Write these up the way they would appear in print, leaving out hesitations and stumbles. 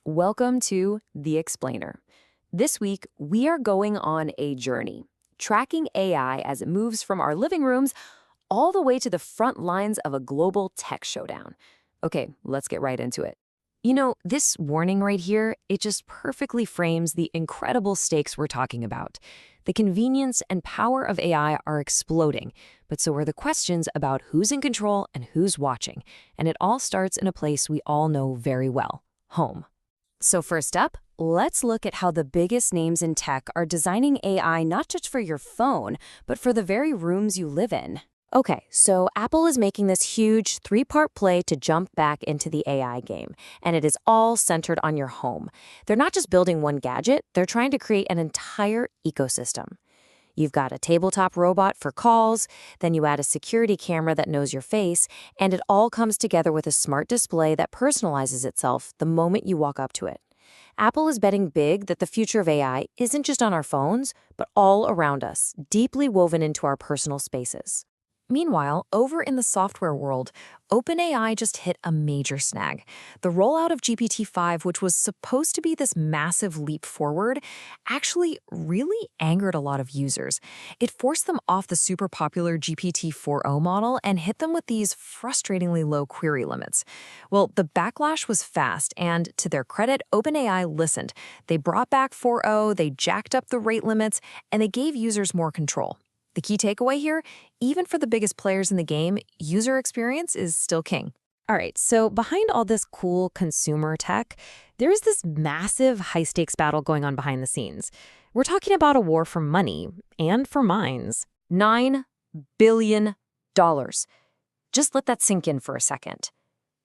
Welcome to The Explainer. This week, we are going on a journey, tracking AI as it moves from our living rooms all the way to the front lines of a global tech showdown. Okay, let's get right into it. This warning right here, it just perfectly frames the incredible stakes we're talking about. The convenience and power of AI are exploding, but so are the questions about who's in control and who's watching. And it all starts in a place we all know very well, home. So first up, let's look at how the biggest names in tech are designing AI not just for your phone, but for the very rooms you live in. Okay, so Apple is making this huge three-part play to jump back into the AI game, and it is all centered on your home. They're not just building one gadget, they're trying to create an entire ecosystem. You've got a tabletop robot for calls, then you add a security camera that knows your face, and it all comes together with a smart display that personalizes itself the moment you walk up to it. Apple is betting big that the future of AI isn't just on our phones, but all around us, deeply woven into our personal spaces. Meanwhile, over in the software world, OpenAI just hit a major snag. The rollout of GPT-5, which was supposed to be this massive leap forward, actually really angered a lot of users. It forced them off the super popular GPT-4o model and hit them with these frustratingly low query limits. Well, the backlash was fast, and to their credit, OpenAI listened. They brought back 4o, they jacked up the rate limits, and they gave users more control. The key takeaway here, even for the biggest players in the game, user experience is still king. All right, so behind all this cool consumer tech, there's this massive high-stakes battle going on behind the scenes. We're talking about a war for money and for minds. $9 billion. Just let that sink in for a second.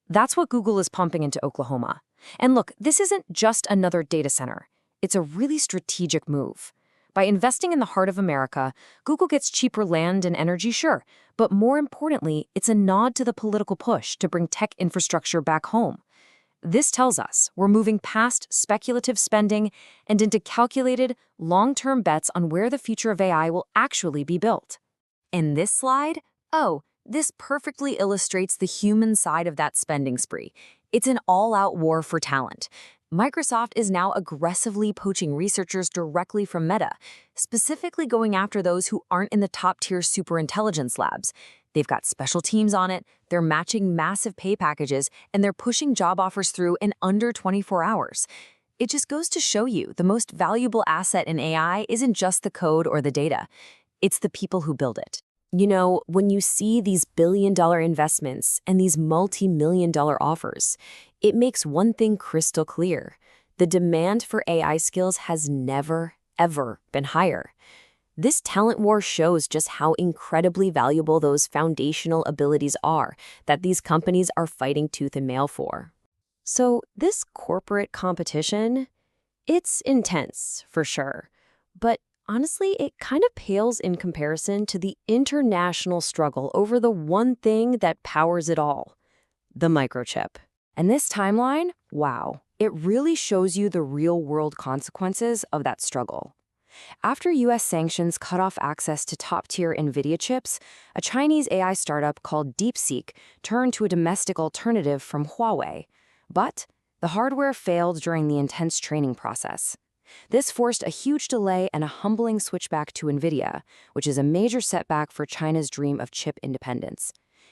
That's what Google is pumping into Oklahoma. And look, this isn't just another data center. It's a really strategic move. By investing in the heart of America, Google gets cheaper land and energy, sure, but more importantly, it's a nod to the political push to bring tech infrastructure back home. This tells us we're moving past speculative spending and into calculated, long-term bets on where the future of AI will actually be built. In this slide, this perfectly illustrates the human side of that spending spree. It's an all-out war for talent. Microsoft is now aggressively poaching researchers directly from Meta, specifically going after those who aren't in the top-tier superintelligence labs. They've got special teams on it, they're matching massive pay packages, and they're pushing job offers through in under 24 hours. It just goes to show you the most valuable asset in AI isn't just the code or the data. It's the people who build it. When you see these billion-dollar investments and these multi-million-dollar offers, it makes one thing crystal clear. The demand for AI skills has never, ever been higher. This talent war shows just how incredibly valuable those foundational abilities are that these companies are fighting tooth and nail for. So this corporate competition, it's intense, for sure. But honestly, it kind of pales in comparison to the international struggle over the one thing that powers it all, the microchip. And this timeline, wow, it really shows you the real-world consequences of that struggle. After U.S. sanctions cut off access to top-tier NVIDIA chips, a Chinese AI startup called DeepSeek turned to a domestic alternative from Huawei. But the hardware failed during the intense training process. This forced a huge delay and a humbling switchback to NVIDIA, which is a major setback for China's dream of chip independence.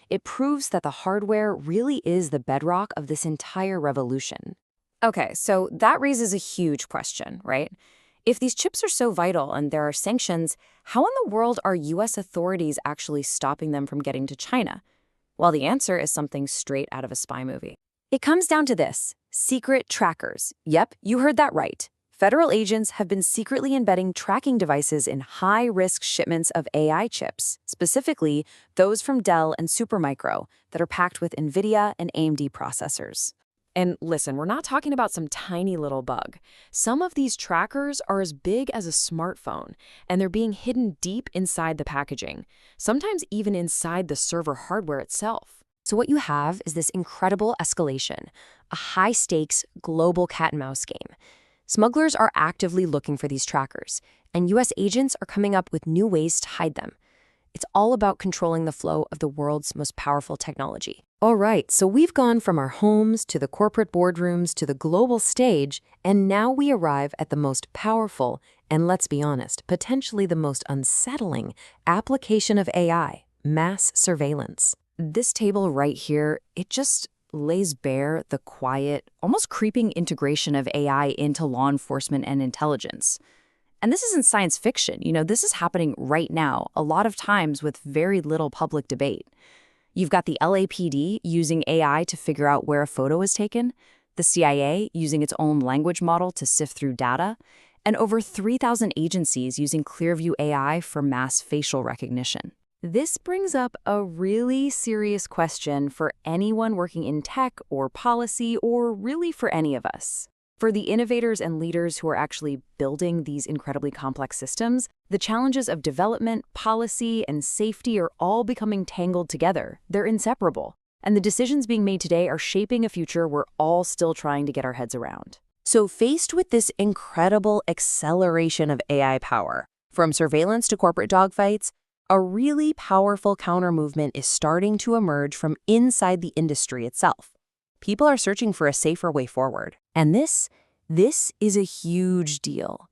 It proves that the hardware really is the bedrock of this entire revolution. Okay, so that raises a huge question, right? If these chips are so vital and there are sanctions, how in the world are U.S. authorities actually stopping them from getting to China? Well, the answer is something straight out of a spy movie. It comes down to this: secret trackers. Yep, you heard that right. Federal agents have been secretly embedding tracking devices in high-risk shipments of AI chips, specifically those from Dell and Supermicro that are packed with NVIDIA and AMD processors. And listen, we're not talking about some tiny little bug. Some of these trackers are as big as a smartphone, and they're being hidden deep inside the packaging, sometimes even inside the server hardware itself. So what you have is this incredible escalation, a high-stakes global cat-and-mouse game. Smugglers are actively looking for these trackers, and U.S. agents are coming up with new ways to hide them. It's all about controlling the flow of the world's most powerful technology. All right, so we've gone from our homes to the corporate boardrooms to the global stage, and now we arrive at the most powerful and, let's be honest, potentially the most unsettling application of AI, mass surveillance. This table right here, it just lays bare the quiet, almost creeping integration of AI into law enforcement and intelligence. And this isn't science fiction, this is happening right now, a lot of times with very little public debate. You've got the LAPD using AI to figure out where a photo is taken, the CIA using its own language model to sift through data, and over 3,000 agencies using Clearview AI for mass facial recognition. This brings up a really serious question for anyone working in tech or policy, or really for any of us. For the innovators and leaders who are actually building these incredibly complex systems, the challenges of development, policy, and safety are all becoming tangled together. They're inseparable. And the decisions being made today are shaping a future we're all still trying to get our heads around. So faced with this incredible acceleration of AI power, from surveillance to corporate dogfights, a really powerful counter-movement is starting to emerge from inside the industry itself. People are searching for a safer way forward. And this is a huge deal.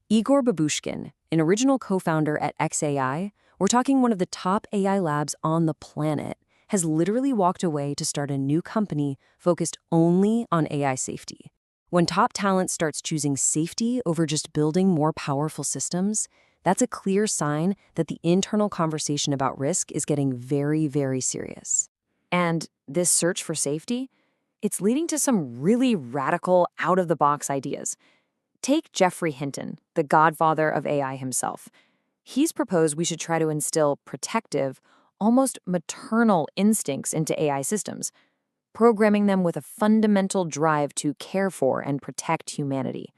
Igor Babushkin, an original co-founder at XAI, we're talking one of the top AI labs on the planet, has literally walked away to start a new company focused only on AI safety. When top talent starts choosing safety over just building more powerful systems, that's a clear sign that the internal conversation about risk is getting very, very serious. And this search for safety, it's leading to some really radical, out-of-the-box ideas. Take Geoffrey Hinton, the godfather of AI himself. He's proposed we should try to instill protective, almost maternal instincts into AI systems, programming them with a fundamental drive to care for and protect humanity.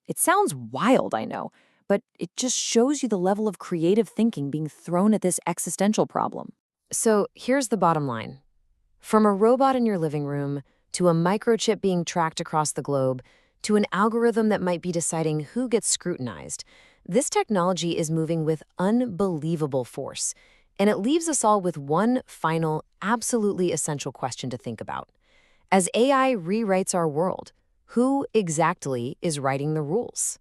It sounds wild, I know, but it just shows you the level of creative thinking being thrown at this existential problem. So here's the bottom line. From a robot in your living room, to a microchip being tracked across the globe, to an algorithm that might be deciding who gets scrutinized, this technology is moving with unbelievable force. And it leaves us all with one final, absolutely essential question to think about. As AI rewrites our world, who exactly is writing the rules?